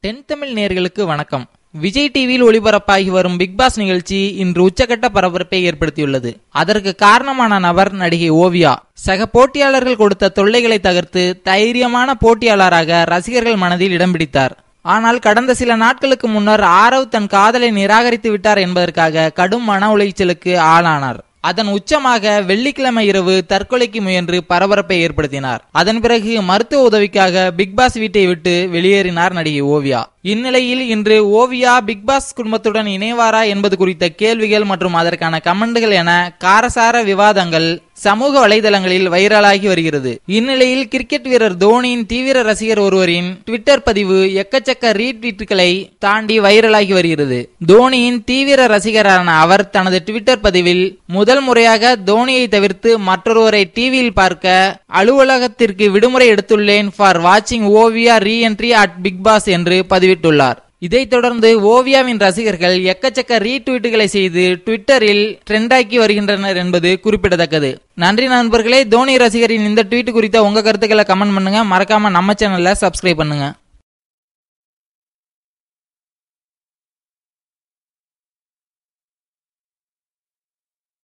தென் தமிழ் நேயர்களுக்கு வணக்கம். விஜய் டிவியில் ஒளிபரப்பாகி வரும் பிக் பாஸ் நிகழ்ச்சி இன்று உச்சகட்ட பரபரப்பை ஏற்படுத்தியுள்ளது. அதற்கு காரணமான நபர் நடிகை ஓவியா. சக போட்டியாளர்கள் கொடுத்த தொல்லைகளை தகர்த்து தைரியமான போட்டியாளராக ரசிகர்கள் மனதில் இடம் பிடித்தார். ஆனால் கடந்த சில நாட்களுக்கு முன்னர் ஆரவ் தன் காதலை நிராகரித்து விட்டார் என்பதற்காக கடும் மன உளைச்சலுக்கு ஆளானார். அதன் உச்சமாக வெள்ளிக்கிழமை இரவு தற்கொலைக்கு முயன்று பரபரப்பை ஏற்படுத்தினார். அதன் பிறகு மருத்துவ உதவிக்காக பிக் பாஸ் வீட்டை விட்டு வெளியேறினார் நடிகை ஓவியா. இந்நிலையில் இன்று ஓவியா பிக் பாஸ் குடும்பத்துடன் இணைவாரா என்பது குறித்த கேள்விகள் மற்றும் அதற்கான கமெண்ட்கள் என காரசார விவாதங்கள் சமூக வலைதளங்களில் வைரலாகி வருகிறது. இந்நிலையில் கிரிக்கெட் வீரர் தோனியின் தீவிர ரசிகர் ஒருவரின் ட்விட்டர் பதிவு எக்கச்சக்க ரீட்வீட்டுகளை தாண்டி வைரலாகி வருகிறது. தோனியின் தீவிர ரசிகரான அவர் தனது ட்விட்டர் பதிவில் முதல் முறையாக தோனியை தவிர்த்து மற்றொருவரை டிவியில் பார்க்க அலுவலகத்திற்கு விடுமுறை எடுத்துள்ளேன் ஃபார் வாட்சிங் Oviya reentry at Bigg Boss என்று பதிவிட்டுள்ளார். இதைத் தொடர்ந்து ஓவியாவின் ரசிகர்கள் எக்கச்சக்க ரீட்வீட்டுகளை செய்து ட்விட்டரில் ட்ரெண்டாக்கி வருகின்றனர் என்பது குறிப்பிடத்தக்கது. நன்றி நண்பர்களே. தோனி ரசிகரின் இந்த ட்வீட் குறித்த உங்க கருத்துக்களை கமெண்ட் பண்ணுங்க. மறக்காம நம்ம சேனலை சப்ஸ்கிரைப் பண்ணுங்க.